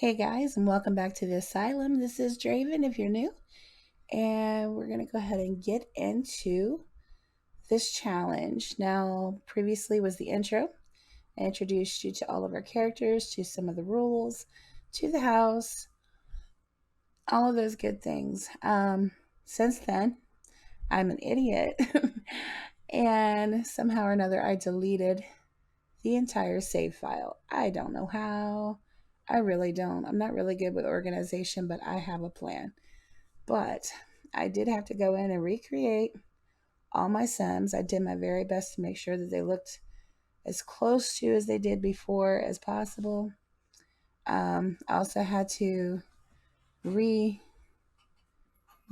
Hey guys, and welcome back to the Asylum. This is Draven if you're new, and we're going to go ahead and get into this challenge. Now, previously was the intro. I introduced you to all of our characters, to some of the rules, to the house, all of those good things. Since then, I'm an idiot, and somehow or another, I deleted the entire save file. I don't know how. I really don't. I'm not really good with organization, but I have a plan. But I did have to go in and recreate all my Sims. I did my very best to make sure that they looked as close to as they did before as possible. I also had to redo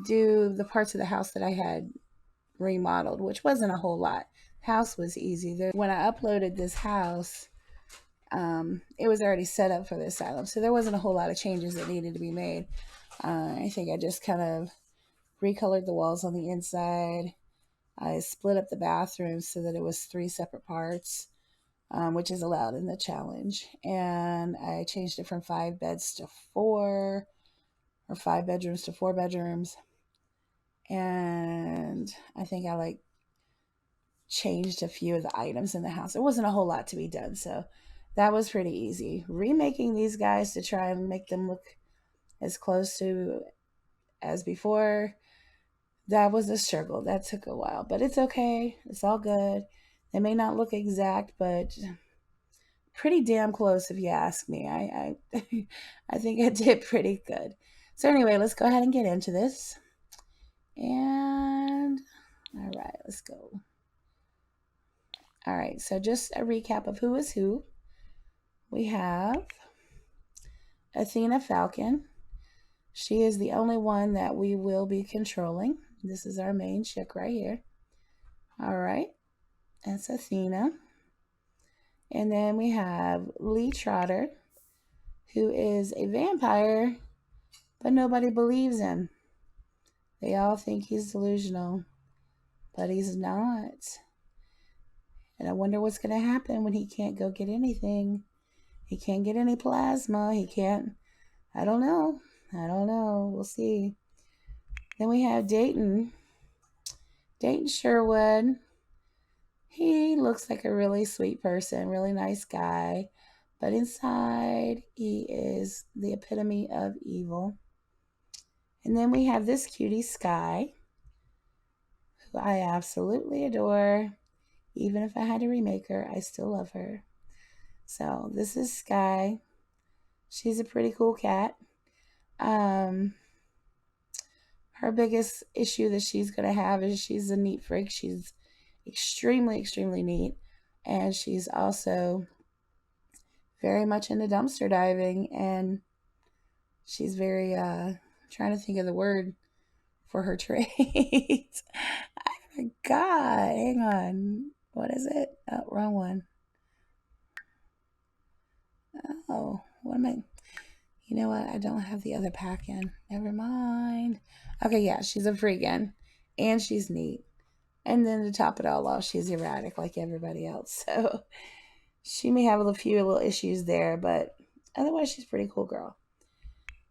the parts of the house that I had remodeled, which wasn't a whole lot. The house was easy. When I uploaded this house, it was already set up for the asylum, so there wasn't a whole lot of changes that needed to be made. I think I just kind of recolored the walls on the inside. I split up the bathroom so that it was three separate parts, which is allowed in the challenge. And I changed it from 5 beds to four, or 5 bedrooms to 4 bedrooms. And I think I changed a few of the items in the house. There wasn't a whole lot to be done, so that was pretty easy. Remaking these guys to try and make them look as close to as before, that was a struggle. That took a while, but it's okay. It's all good. They may not look exact, but pretty damn close if you ask me. I I think I did pretty good. So anyway, let's go ahead and get into this. And all right, let's go. All right, so just a recap of who is who. We have Athena Falcon. She is the only one that we will be controlling. This is our main chick right here. All right, that's Athena. And then we have Lee Trotter, who is a vampire, but nobody believes him. They all think he's delusional, but he's not. And I wonder what's going to happen when he can't go get anything. He can't get any plasma. He can't. I don't know. I don't know. We'll see. Then we have Dayton. Dayton Sherwood. He looks like a really sweet person, really nice guy. But inside, he is the epitome of evil. And then we have this cutie, Sky, who I absolutely adore. Even if I had to remake her, I still love her. So this is Sky. She's a pretty cool cat. Um, Her biggest issue that she's going to have is she's a neat freak. She's extremely, extremely neat. And she's also very much into dumpster diving. And she's very, trying to think of the word for her trait. I forgot. Hang on. What is it? Oh, wrong one. Oh, what am I? You know what? I don't have the other pack in. Never mind. Okay, yeah, she's a freakin'. And she's neat. And then to top it all off, she's erratic like everybody else. So she may have a few little issues there, but otherwise, she's a pretty cool girl.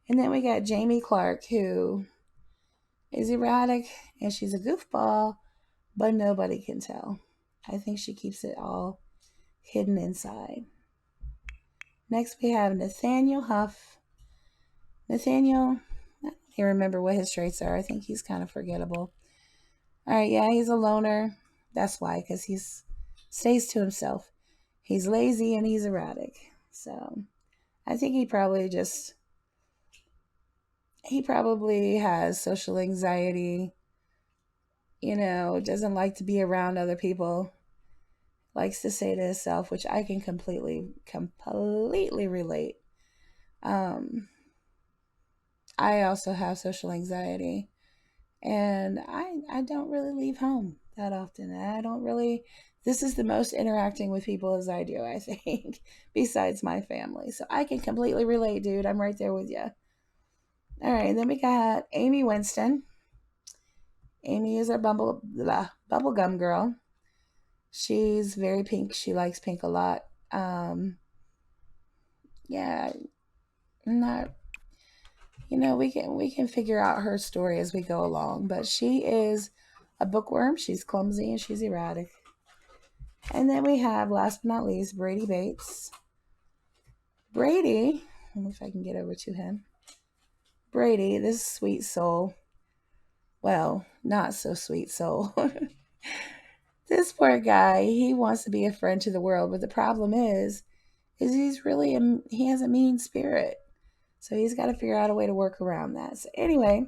And then we got Jamie Clark, who is erratic and she's a goofball, but nobody can tell. I think she keeps it all hidden inside. Next, we have Nathaniel Huff. Nathaniel, I don't even remember what his traits are. I think he's kind of forgettable. All right, yeah, he's a loner. That's why, because he's stays to himself. He's lazy and he's erratic. So I think he probably has social anxiety. Doesn't like to be around other people. Likes to stay to himself, which I can completely relate. Um, I also have social anxiety, and I don't really leave home that often. I don't really. This is the most interacting with people as I do, I think, besides my family. So I can completely relate, dude. I'm right there with you. All right, then we got Amy Winston. Amy is our bubblegum girl. She's very pink. She likes pink a lot. Yeah, not, we can figure out her story as we go along. But she is a bookworm. She's clumsy and she's erratic. And then we have, last but not least, Brady Bates. Brady, let me see if I can get over to him. Brady, this sweet soul. Well, not so sweet soul. This poor guy, he wants to be a friend to the world, but the problem is he has a mean spirit. So he's got to figure out a way to work around that. So anyway,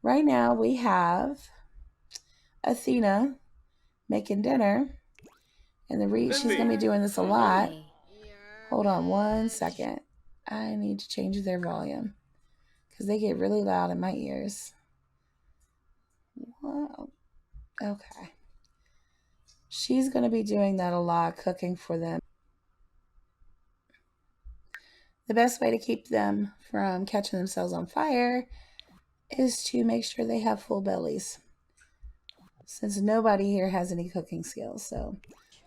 right now we have Athena making dinner, and she's going to be doing this a lot. Hold on one second. I need to change their volume because they get really loud in my ears. Wow. Okay. She's going to be doing that a lot, cooking for them. The best way to keep them from catching themselves on fire is to make sure they have full bellies, since nobody here has any cooking skills. So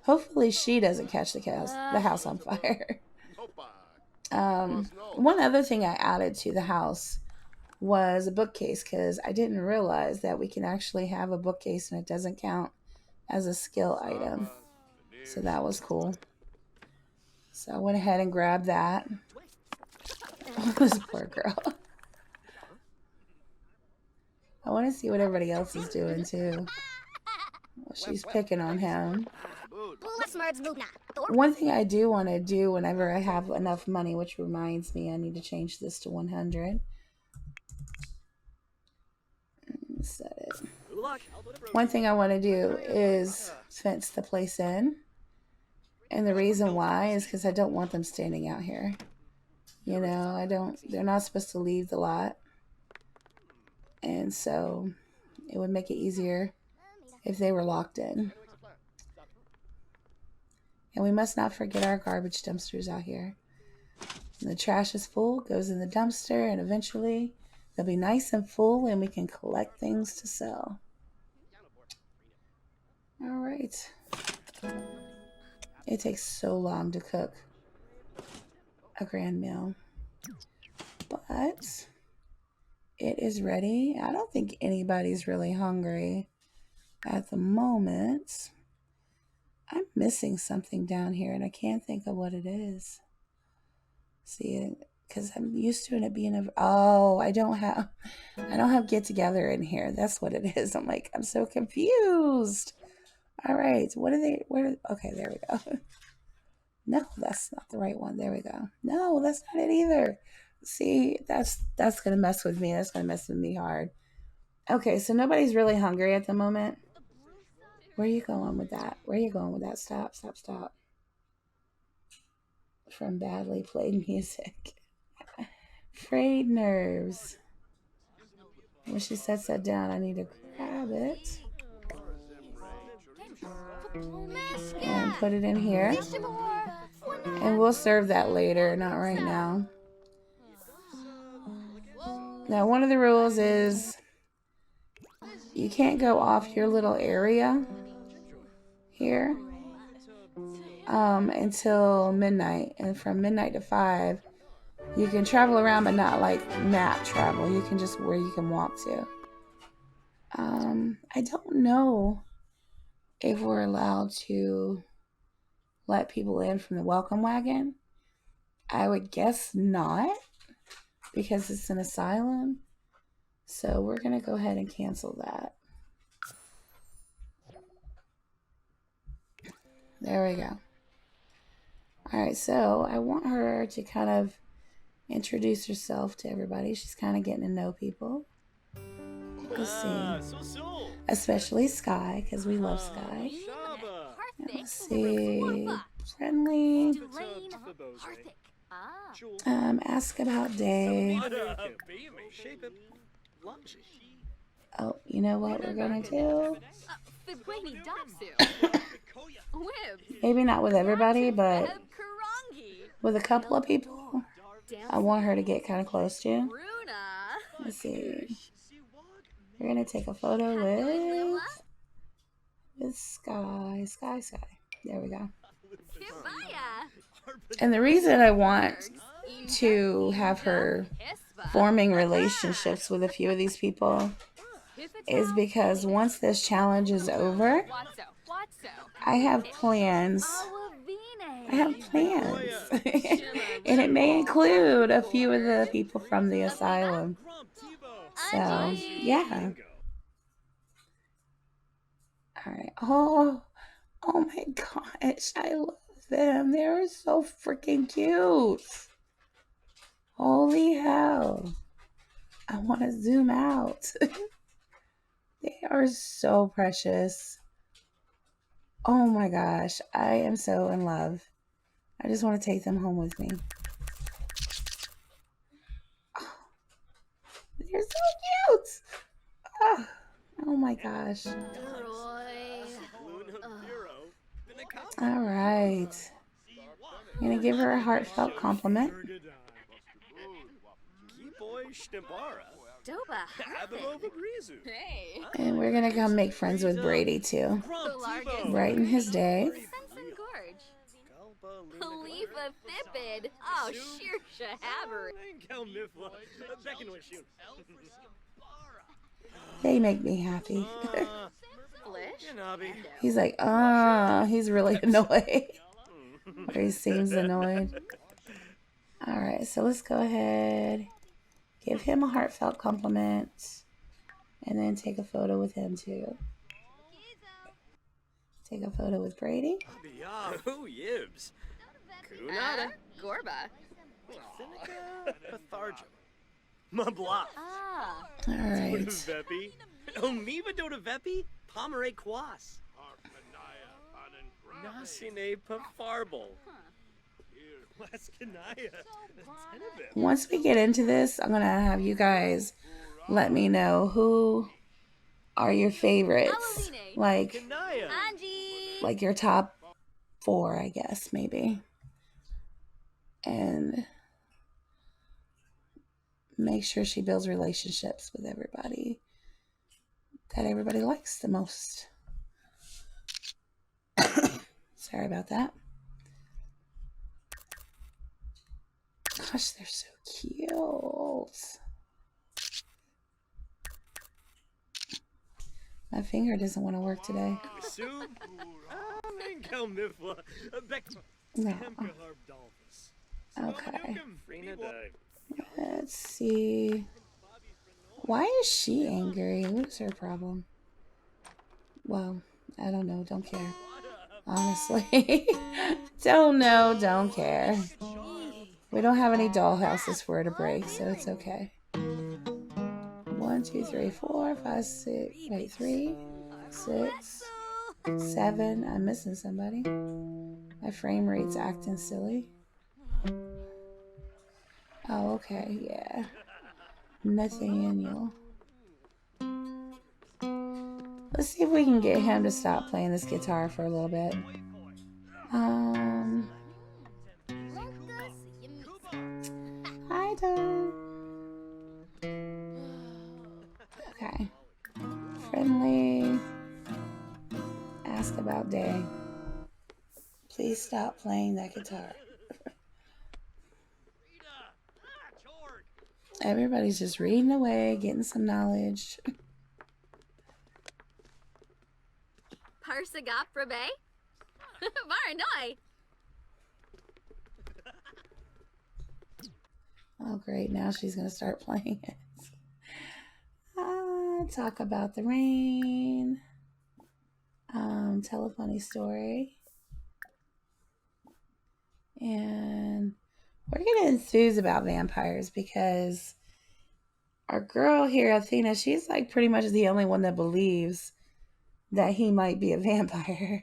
hopefully she doesn't catch the house on fire. One other thing I added to the house was a bookcase, because I didn't realize that we can actually have a bookcase and it doesn't count as a skill item. So that was cool. So I went ahead and grabbed that. This poor girl. I want to see what everybody else is doing too. Well, she's picking on him. One thing I do want to do whenever I have enough money, which reminds me I need to change this to 100. Set it. One thing I want to do is fence the place in. And the reason why is because I don't want them standing out here. They're not supposed to leave the lot. And so it would make it easier if they were locked in. And we must not forget our garbage dumpsters out here. When the trash is full, goes in the dumpster, and eventually they'll be nice and full and we can collect things to sell. All right. It takes so long to cook a grand meal. But it is ready. I don't think anybody's really hungry at the moment. I'm missing something down here and I can't think of what it is. See, because I'm used to it being I don't have get together in here. That's what it is. I'm so confused. All right, okay, there we go. No, that's not the right one. There we go. No, that's not it either. See, that's gonna mess with me. That's gonna mess with me hard. Okay, so nobody's really hungry at the moment. Where are you going with that? Stop. From badly played music. Frayed nerves. When she sets that down, I need to grab it and put it in here. And we'll serve that later, not right now. Now, one of the rules is you can't go off your little area here until midnight. And from midnight to 5, you can travel around, but not like map travel. You can just where you can walk to. I don't know if we're allowed to let people in from the welcome wagon. I would guess not, because it's an asylum. So we're going to go ahead and cancel that. There we go. All right, so I want her to kind of introduce herself to everybody. She's kind of getting to know people. Let's see. Especially Sky, because we love Sky. And let's see. Friendly. Ask about day. Oh, you know what we're gonna do? Maybe not with everybody, but with a couple of people I want her to get kind of close to. Let's see. We're gonna take a photo with Sky. There we go. And the reason I want to have her forming relationships with a few of these people is because once this challenge is over, I have plans. I have plans. And it may include a few of the people from the asylum. So, yeah. All right. Oh my gosh. I love them. They're so freaking cute. Holy hell. I want to zoom out. They are so precious. Oh my gosh. I am so in love. I just want to take them home with me. Oh, they're so cute. Oh my gosh. All right. I'm going to give her a heartfelt compliment. And we're going to come make friends with Brady too. Brighten his day. They make me happy. He's like, he's really annoyed. Or he seems annoyed. All right, so let's go ahead. Give him a heartfelt compliment. And then take a photo with him too. Take a photo with Brady. Oh, Yibs. Kunada. Gorba. Patharja. Mabla. All right. Vepi. Omiva Dota Vepi. Pomere Quas. Nasine Pafarble. Once we get into this, I'm going to have you guys let me know who are your favorites. Like your top 4, I guess, maybe. And make sure she builds relationships with everybody that everybody likes the most. Sorry about that. Gosh, they're so cute. My finger doesn't want to work today. No. Okay. Let's see. Why is she angry? What is her problem? Well, I don't know. Don't care. Honestly. Don't know. Don't care. We don't have any dollhouses for her to break, so it's okay. 1, 2, 3, 4, 5, 6. Wait, 3, 6, 7. I'm missing somebody. My frame rate's acting silly. Oh, okay, yeah. Nathaniel. Let's see if we can get him to stop playing this guitar for a little bit. Hi, Doug. Okay. Friendly. Ask about day. Please stop playing that guitar. Everybody's just reading away, getting some knowledge. Parsagap Rabe? Varanoi. Oh, great. Now she's going to start playing it. Talk about the rain. Tell a funny story. And we're going to enthuse about vampires because our girl here, Athena, she's like pretty much the only one that believes that he might be a vampire.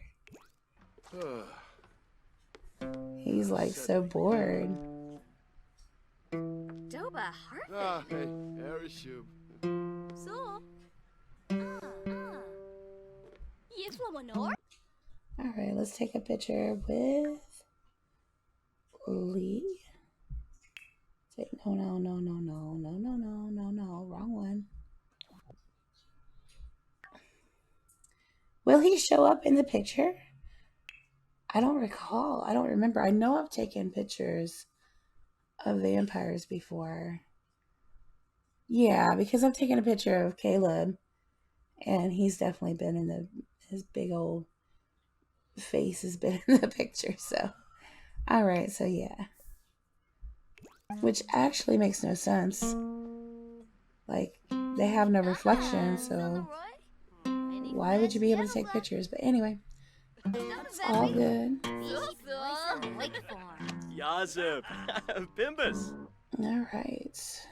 He's like so bored. Doba Hartman. So. All right, let's take a picture with Lee. No, wrong one. Will he show up in the picture? I don't recall. I don't remember. I know I've taken pictures of vampires before. Yeah, because I've taken a picture of Caleb, and he's definitely been in his big old face has been in the picture. So, all right, so yeah, which actually makes no sense. Like, they have no reflection, so why would you be able to take pictures? But anyway, it's all good. Yazip. Pimbus. All right.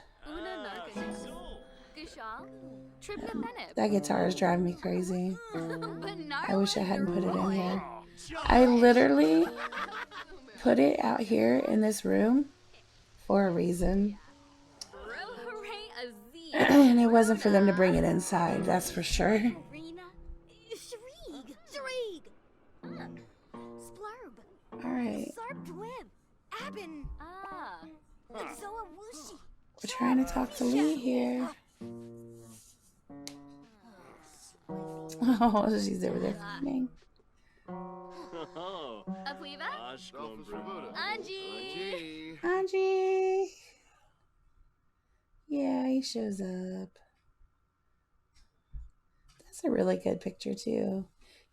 Tribna That guitar is driving me crazy. I wish I hadn't put it in here. I I literally put it out here in this room for a reason. And it wasn't for them to bring it inside, that's for sure. Alright. We're trying to talk to Lee here. Oh, she's over there cleaning. Angie! Yeah, he shows up. That's a really good picture, too.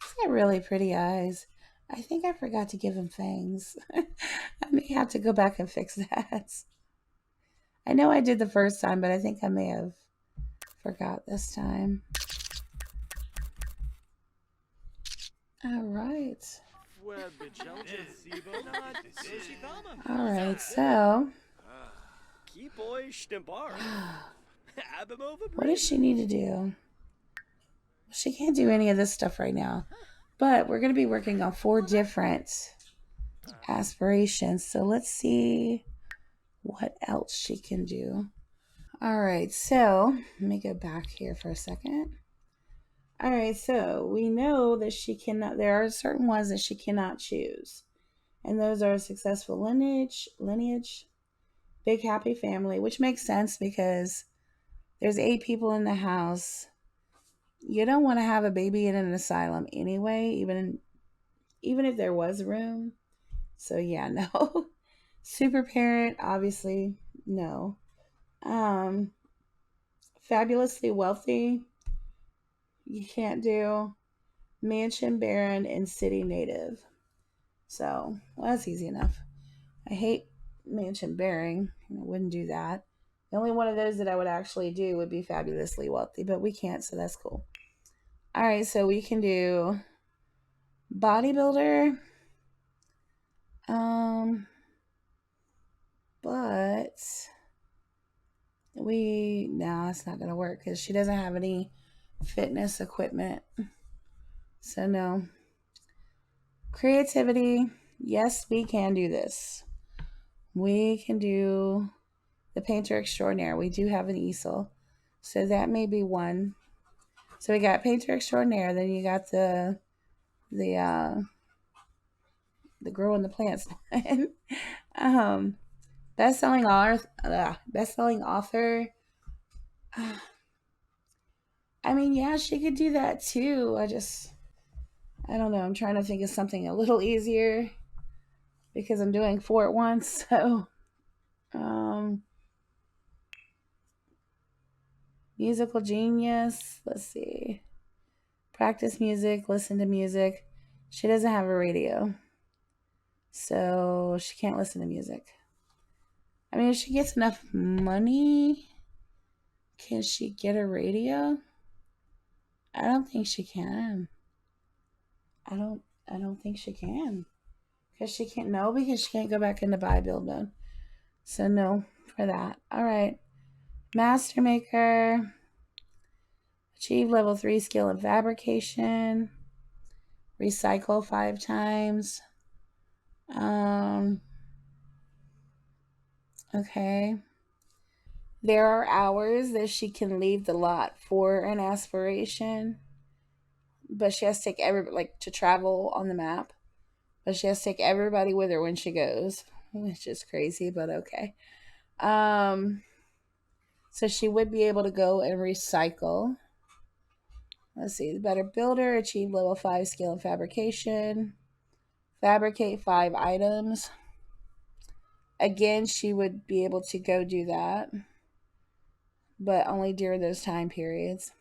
He's got really pretty eyes. I think I forgot to give him fangs. I may have to go back and fix that. I know I did the first time, but I think I may have forgot this time. All right. All right, so what does she need to do? She can't do any of this stuff right now, but we're going to be working on 4 different aspirations. So let's see what else she can do. All right, so let me go back here for a second. All right, so we know that she cannot, there are certain ones that she cannot choose. And those are successful lineage, big happy family, which makes sense because there's 8 people in the house. You don't want to have a baby in an asylum anyway, even if there was room. So yeah, no. Super parent, obviously, no. Fabulously wealthy, you can't do. Mansion baron and city native. So, well, that's easy enough. I hate mansion baron. I wouldn't do that. The only one of those that I would actually do would be fabulously wealthy, but we can't, so that's cool. All right, so we can do bodybuilder. But no, it's not gonna work because she doesn't have any fitness equipment. So no. Creativity. Yes, we can do this. We can do the painter extraordinaire. We do have an easel. So that may be one. So we got painter extraordinaire, then you got the girl in the plants one. Best-selling author. I mean, yeah, she could do that too. I don't know. I'm trying to think of something a little easier because I'm doing 4 at once. So, musical genius. Let's see. Practice music, listen to music. She doesn't have a radio, so she can't listen to music. I mean, if she gets enough money, can she get a radio? I don't think she can. I don't think she can. Because she can't go back into buy build mode. So no for that. All right. Master maker. Achieve level 3 skill in fabrication. Recycle 5 times. Okay. There are hours that she can leave the lot for an aspiration, but she has to take to travel on the map, but she has to take everybody with her when she goes, which is crazy, but okay. So she would be able to go and recycle. Let's see, the better builder, achieve level 5 skill in fabrication, fabricate 5 items, again, she would be able to go do that, but only during those time periods.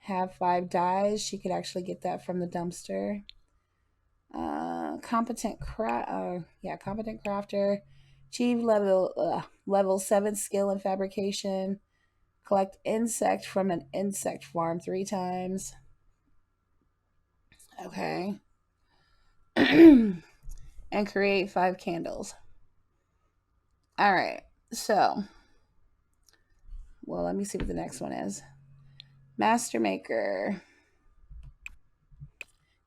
Have 5 dyes. She could actually get that from the dumpster. Competent crafter. Achieve level 7 skill in fabrication. Collect insect from an insect farm 3 times. Okay. And create 5 candles. All right. So, well, let me see what the next one is. Master Maker.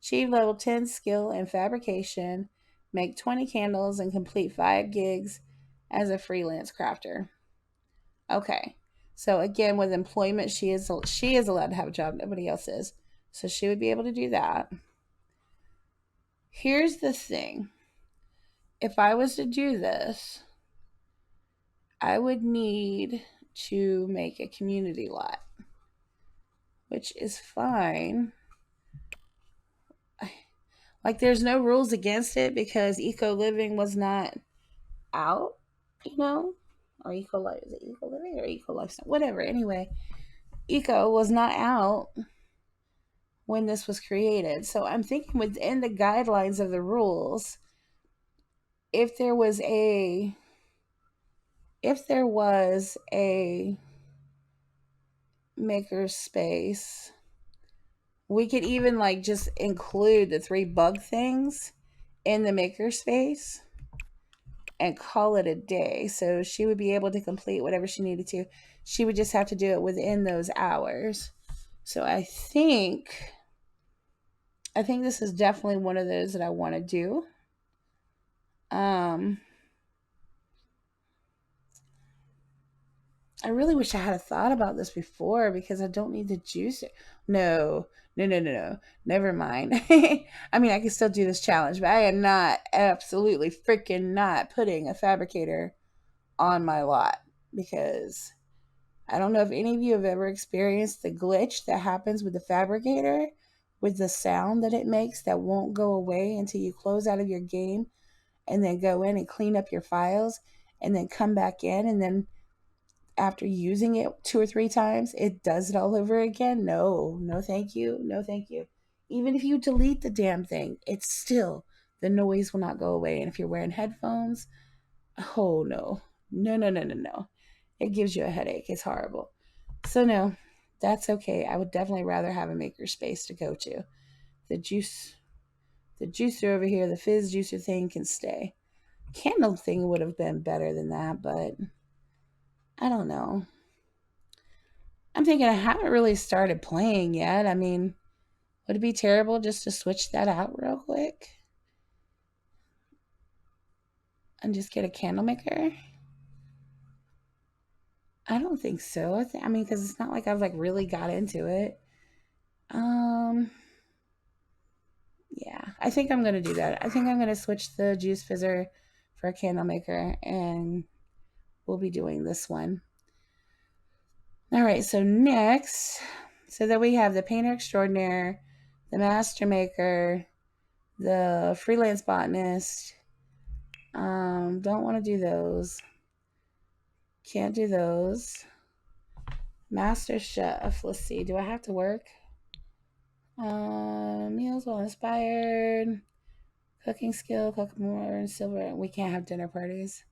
Achieve level 10 skill in fabrication. Make 20 candles and complete 5 gigs as a freelance crafter. Okay. So again, with employment, she is allowed to have a job. Nobody else is. So she would be able to do that. Here's the thing. If I was to do this, I would need to make a community lot, which is fine. Like, there's no rules against it because eco living was not out, you know, or eco life, is it eco living or eco lifestyle? Whatever. Anyway, eco was not out when this was created. So I'm thinking within the guidelines of the rules, if there was a maker space, we could even like just include the 3 bug things in the maker space and call it a day. So she would be able to complete whatever she needed to. She would just have to do it within those hours. So I think this is definitely one of those that I want to do. I really wish I had thought about this before because I don't need to juice it. No. Never mind. I mean, I can still do this challenge, but I am not, absolutely freaking not putting a fabricator on my lot because I don't know if any of you have ever experienced the glitch that happens with the fabricator with the sound that it makes that won't go away until you close out of your game and then go in and clean up your files and then come back in, and then after using it 2 or 3 times, it does it all over again. No, thank you. No, thank you. Even if you delete the damn thing, it's still, the noise will not go away. And if you're wearing headphones, oh no. No. It gives you a headache. It's horrible. So no, that's okay. I would definitely rather have a maker space to go to. The juicer over here, the fizz juicer thing can stay. Candle thing would have been better than that, but I don't know. I'm thinking I haven't really started playing yet. I mean, would it be terrible just to switch that out real quick? And just get a candle maker? I don't think so. I mean, because it's not like I've like really got into it. Yeah, I think I'm gonna do that. I think I'm gonna switch the juice fizzer for a candle maker, and we'll be doing this one. All right, so next, so then we have the painter extraordinaire, the master maker, the freelance botanist. Don't want to do those. Can't do those. Master chef. Let's see. Do I have to work? Meals well inspired. Cooking skill. Cook more and silver. We can't have dinner parties.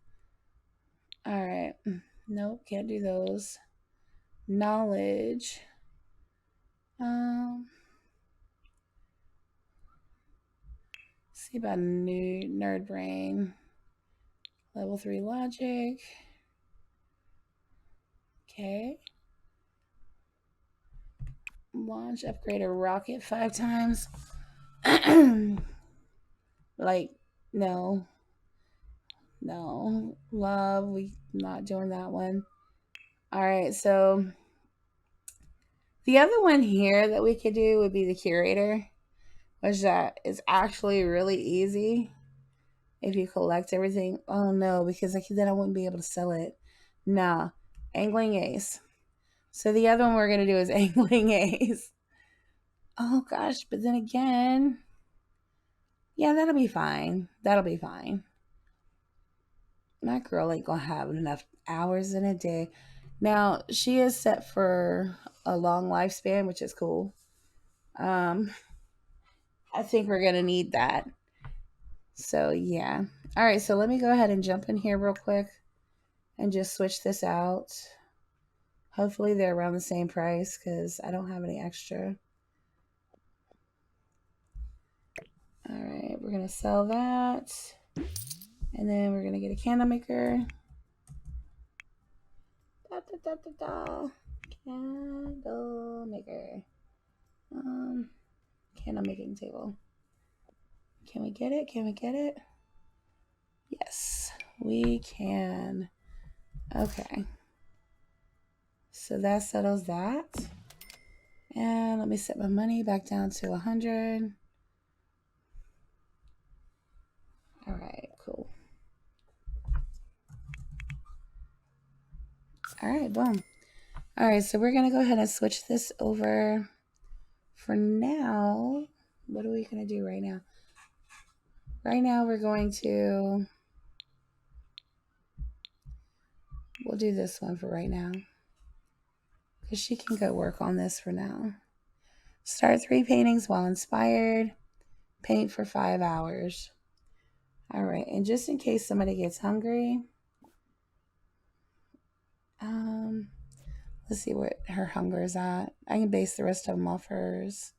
All right. Nope. Can't do those. Knowledge. See about new nerd brain. Level 3 logic. Okay. Launch, upgrade a rocket 5 times. Like, no. Love, we not doing that one. All right, so the other one here that we could do would be the curator, which that is actually really easy if you collect everything. Oh no, because then I wouldn't be able to sell it. Nah, angling ace. So the other one we're gonna do is angling ace. Oh gosh, but then again, yeah, that'll be fine. My girl ain't gonna have enough hours in a day. Now, she is set for a long lifespan, which is cool. Um, I think we're gonna need that. So yeah. All right, so let me go ahead and jump in here real quick and just switch this out. Hopefully they're around the same price because I don't have any extra. All right, we're gonna sell that. And then we're gonna get a candle maker. Da, da, da, da, da. Candle maker. Candle making table. Can we get it? Can we get it? Yes, we can. Okay. So that settles that. And let me set my money back down to 100. All right, cool. All right, boom. All right, so we're going to go ahead and switch this over for now. What are we going to do right now? Right now, we're going to, we'll do this one for right now. Because she can go work on this for now. Start 3 paintings while inspired. Paint for 5 hours. All right, and just in case somebody gets hungry, let's see what her hunger is at. I can base the rest of them off hers.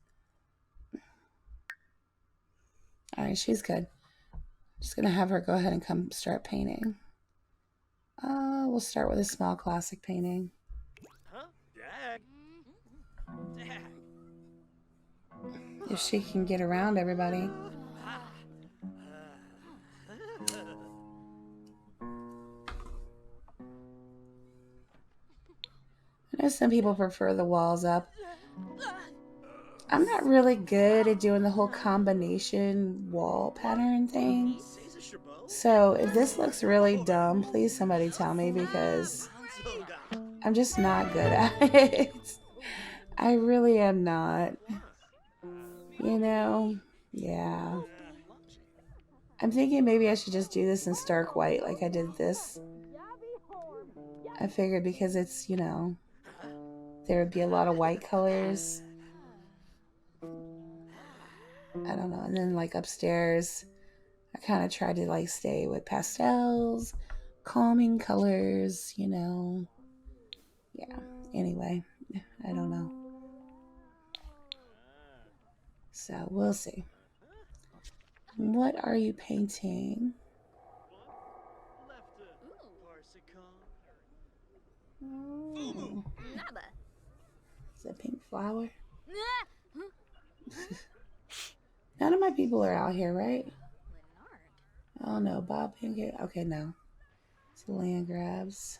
All right, she's good. Just gonna have her go ahead and come start painting. We'll start with a small classic painting. Huh? Dag. Dag. If she can get around everybody. I know some people prefer the walls up. I'm not really good at doing the whole combination wall pattern thing. So if this looks really dumb, please somebody tell me because I'm just not good at it. I really am not. You know? Yeah. I'm thinking maybe I should just do this in stark white like I did this. I figured because it's, you know, there would be a lot of white colors. I don't know. And then like upstairs, I kind of tried to like stay with pastels, calming colors, you know. Yeah. Anyway, I don't know. So we'll see. What are you painting? Oh, it's a pink flower. None of my people are out here, right? Oh no, Bob Pinkett. Okay, no. It's land grabs.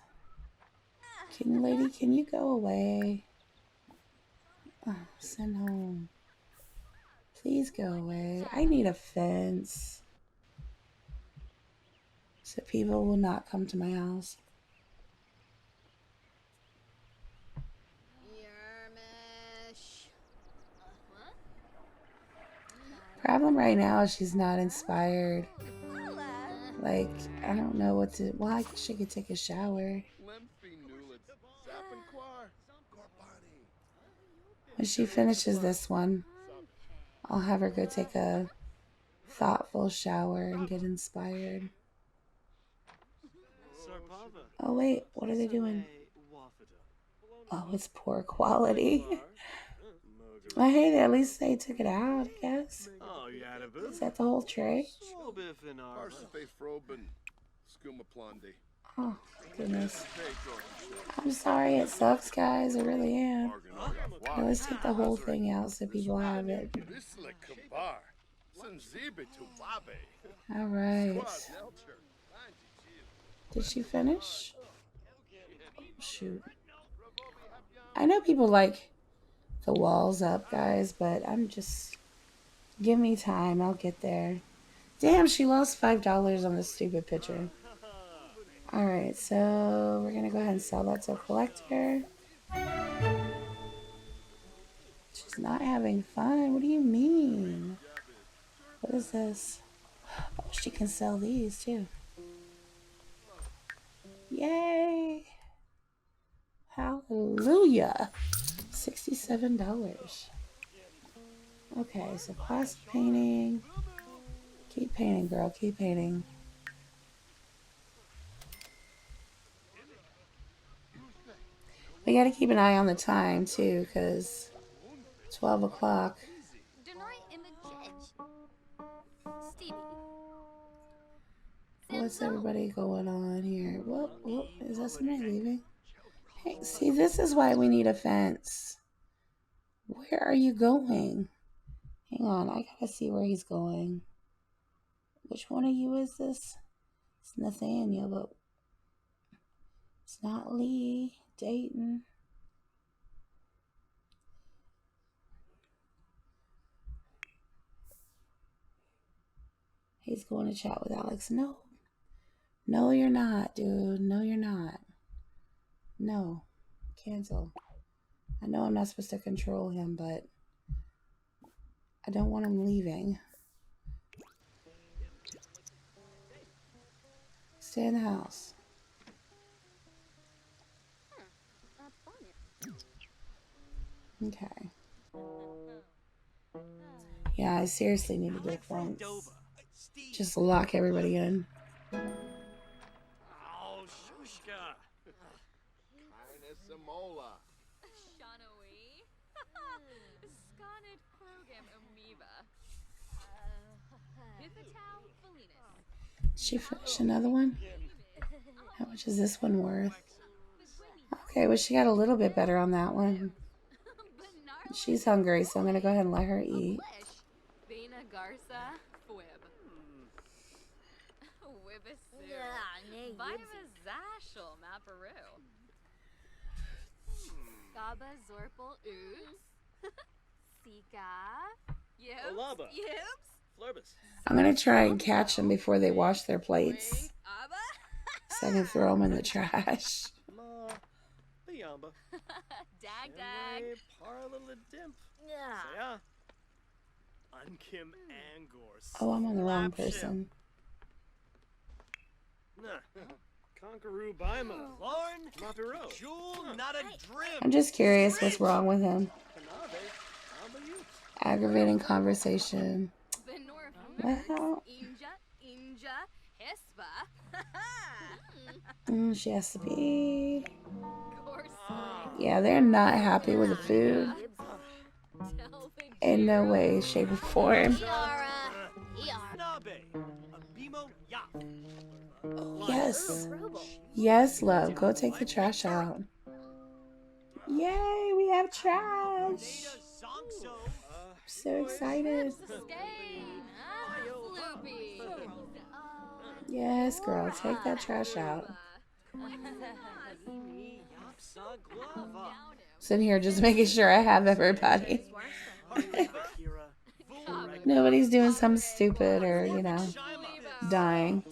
Lady, can you go away? Oh, send home. Please go away. I need a fence. So people will not come to my house. Problem right now is she's not inspired. Like, I don't know what to... Well, I guess she could take a shower. When she finishes this one, I'll have her go take a thoughtful shower and get inspired. Oh, wait. What are they doing? Oh, it's poor quality. Well, hey, at least they took it out, I guess. Is that the whole tray? Oh, goodness. I'm sorry it sucks, guys. I really am. Okay, let's take the whole thing out so people have it. All right. Did she finish? Oh, shoot. I know people like the walls up, guys, but I'm just... Give me time. I'll get there. Damn, she lost $5 on this stupid picture. Alright, so we're going to go ahead and sell that to a collector. She's not having fun. What do you mean? What is this? Oh, she can sell these too. Yay! Hallelujah! $67. Okay, so classic painting. Keep painting, girl. Keep painting. We gotta keep an eye on the time too, because 12 o'clock. Denoi image. Stevie. What's everybody going on here? Whoop, whoop. Is that somebody leaving? Hey, see, this is why we need a fence. Where are you going? Hang on, I gotta see where he's going. Which one of you is this? It's Nathaniel, but it's not Lee. Dayton. He's going to chat with Alex. No. No, you're not, dude. No, you're not. No. Cancel. I know I'm not supposed to control him, but I don't want him leaving. Stay in the house. Okay. Yeah, I seriously need to get a fence. Just lock everybody in. Oh, Shushka. Samola. Shanawi. Sconid program amoeba. Hithatow Felinus. Did she finish another one? How much is this one worth? Okay, well, she got a little bit better on that one. She's hungry, so I'm going to go ahead and let her eat. Vena Garza Fwib. Wibisu. Viva Zashel Maparu. Gaba Zorpal Oops. Sika. Yips. Olaba. Yips. Flurbus. I'm going to try and catch them before they wash their plates, Abba. so I can throw them in the trash. Ma. Biamba. Dag dag. Parla dimp. Yeah. Unkim Angor. Oh, I'm on the wrong person. Conqueroo Bima. Lorn. Mapiro. Jewel, not a drim. I'm just curious what's wrong with him. Kanabe. Abayut. Aggravating conversation. Benorf. Well, Inja. Hespa. she has to be. Corsa. Yeah, they're not happy with the food. In no way, shape, or form. Nabe. Abimo Yap. Yes. Yes, love. Go take the trash out. Yay, we have trash. I'm so excited. Yes, girl. Take that trash out. Sitting here just making sure I have everybody. Nobody's doing something stupid or, dying.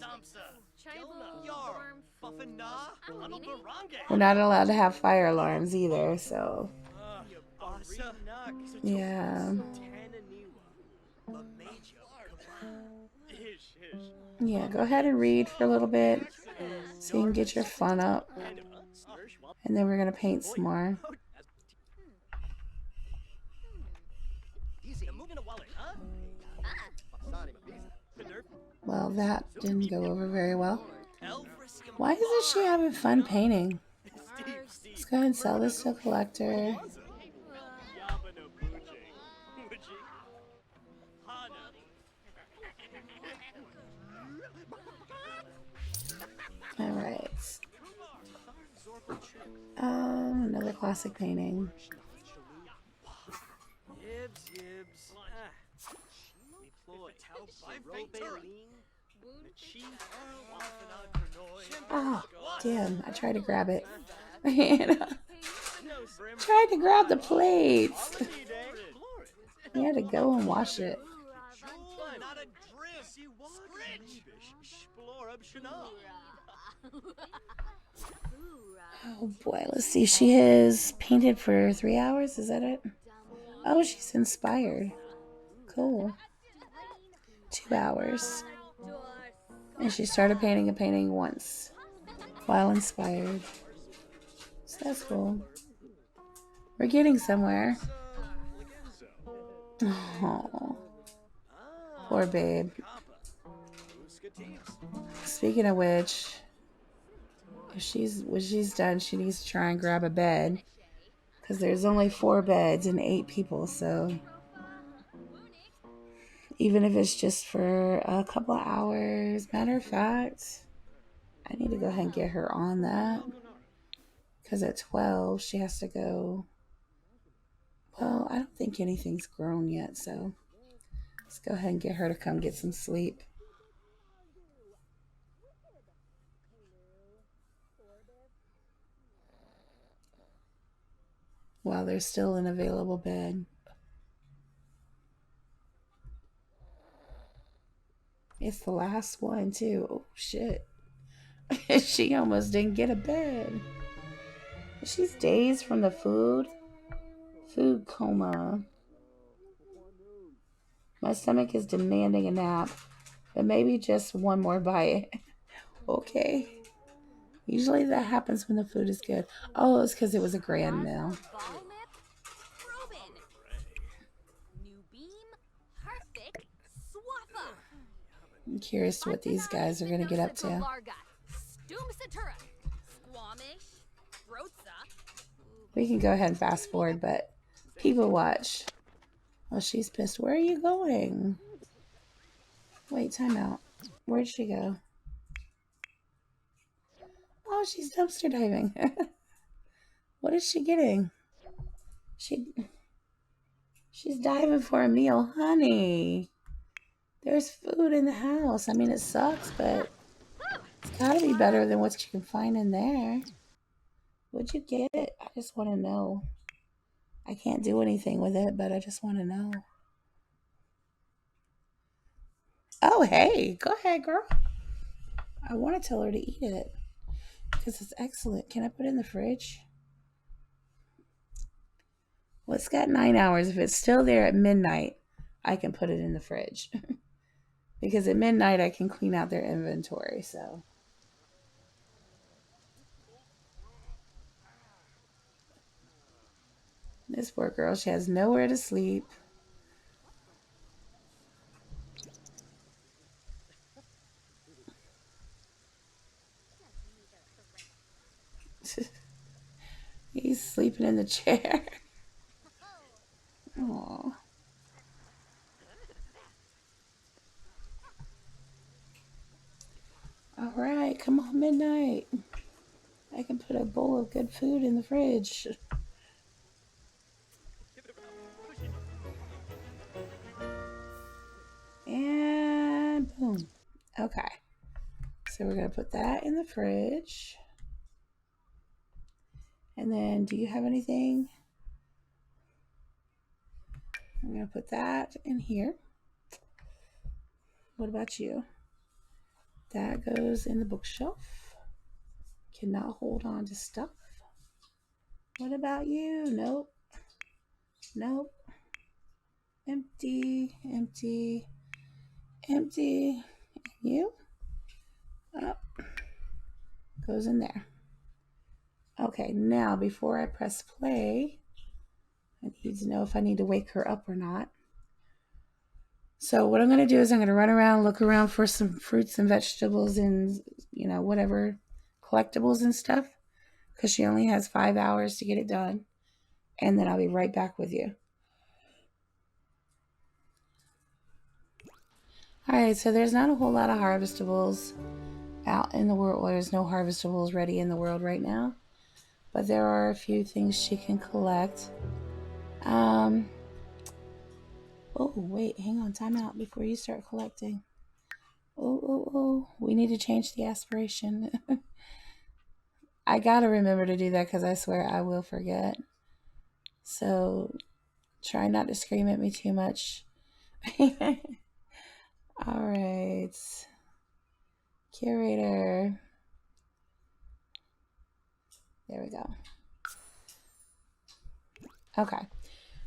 We're not allowed to have fire alarms either, so. Yeah. Yeah, go ahead and read for a little bit so you can get your fun up. And then we're going to paint some more. Well, that didn't go over very well. Why isn't she having fun painting? Let's go ahead and sell this to a collector. Alright. Another classic painting. Oh, damn. I tried to grab it. Tried to grab the plates. You had to go and wash it. Oh boy, let's see. She has painted for 3 hours. Is that it? Oh, she's inspired. Cool. 2 hours. And she started painting a painting once. while inspired. So that's cool. We're getting somewhere. Oh, poor babe. Speaking of which, when she's done, she needs to try and grab a bed. Because there's only 4 beds and 8 people, so even if it's just for a couple of hours. Matter of fact, I need to go ahead and get her on that. Because at 12, she has to go. Well, I don't think anything's grown yet, so let's go ahead and get her to come get some sleep. While there's still an available bed. It's the last one, too. Oh, shit. She almost didn't get a bed. She's dazed from the food. Food coma. My stomach is demanding a nap, but maybe just one more bite. Okay. Usually that happens when the food is good. Oh, it's because it was a grand meal. I'm curious what these guys are going to get up to. We can go ahead and fast forward, but people watch. Oh, she's pissed. Where are you going? Wait, time out. Where'd she go? Oh, she's dumpster diving. What is she getting? She's diving for a meal. Honey, there's food in the house. I mean, it sucks, but it's gotta be better than what you can find in there. What'd you get? I just want to know. I can't do anything with it, but I just want to know. Oh, hey, go ahead, girl. I want to tell her to eat it because it's excellent. Can I put it in the fridge? Well, it's got 9 hours. If it's still there at midnight, I can put it in the fridge. Because at midnight, I can clean out their inventory, so. This poor girl, she has nowhere to sleep. He's sleeping in the chair. Aww. All right, come on, midnight. I can put a bowl of good food in the fridge. And boom. Okay. So we're going to put that in the fridge. And then, do you have anything? I'm going to put that in here. What about you? That goes in the bookshelf. Cannot hold on to stuff. What about you? Nope. Nope. Empty, empty, empty. You? Up. Goes in there. Okay, now before I press play, I need to know if I need to wake her up or not. So what I'm going to do is I'm going to run around, look around for some fruits and vegetables and, whatever collectibles and stuff. Because she only has 5 hours to get it done. And then I'll be right back with you. Alright, so there's not a whole lot of harvestables out in the world. Well, there's no harvestables ready in the world right now. But there are a few things she can collect. Oh, wait, hang on, time out before you start collecting. Oh, we need to change the aspiration. I gotta remember to do that because I swear I will forget. So try not to scream at me too much. All right. Curator. There we go. Okay.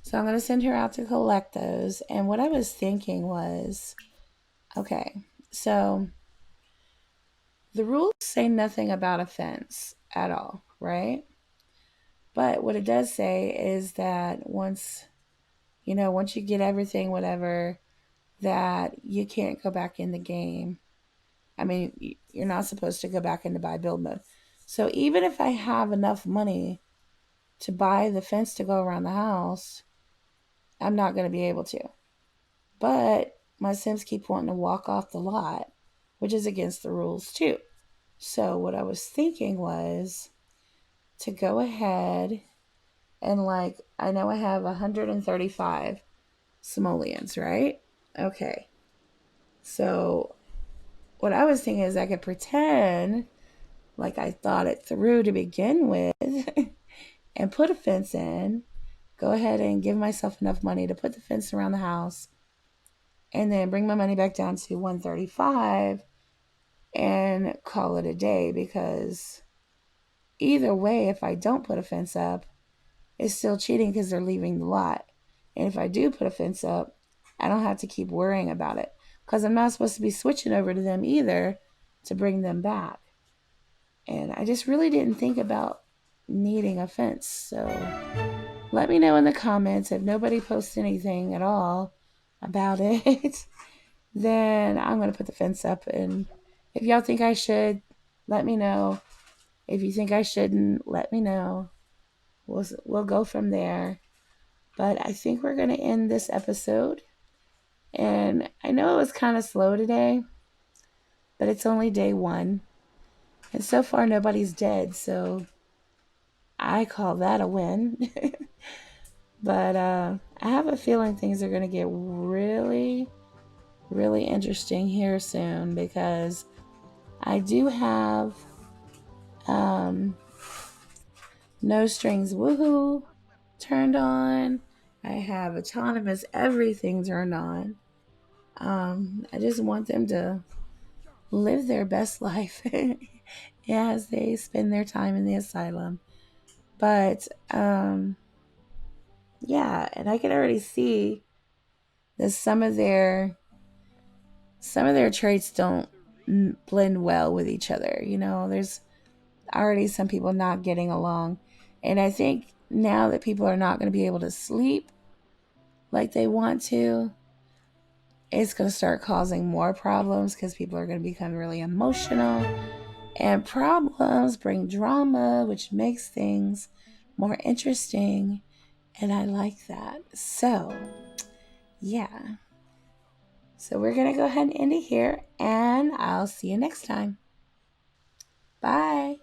So I'm going to send her out to collect those. And what I was thinking was, okay, so the rules say nothing about a fence at all, right? But what it does say is that once you get everything, whatever, that you can't go back in the game. I mean, you're not supposed to go back into buy build mode. So even if I have enough money to buy the fence to go around the house, I'm not going to be able to. But my Sims keep wanting to walk off the lot, which is against the rules too. So what I was thinking was to go ahead and I know I have 135 simoleons, right? Okay. So what I was thinking is I could pretend like I thought it through to begin with and put a fence in, go ahead and give myself enough money to put the fence around the house, and then bring my money back down to 135 and call it a day. Because either way, if I don't put a fence up, it's still cheating because they're leaving the lot. And if I do put a fence up, I don't have to keep worrying about it because I'm not supposed to be switching over to them either to bring them back. And I just really didn't think about needing a fence. So let me know in the comments if nobody posts anything at all about it. Then I'm going to put the fence up. And if y'all think I should, let me know. If you think I shouldn't, let me know. We'll go from there. But I think we're going to end this episode. And I know it was kind of slow today, but it's only day 1. And so far, nobody's dead. So I call that a win. But I have a feeling things are going to get really, really interesting here soon because I do have No Strings Woohoo turned on. I have autonomous everything turned on. I just want them to live their best life as they spend their time in the asylum. But yeah, and I can already see that some of their traits don't blend well with each other. There's already some people not getting along, and I think now that people are not going to be able to sleep like they want to, it's going to start causing more problems because people are going to become really emotional, and problems bring drama, which makes things more interesting, and I like that. So yeah, so we're going to go ahead and end it here, and I'll see you next time. Bye.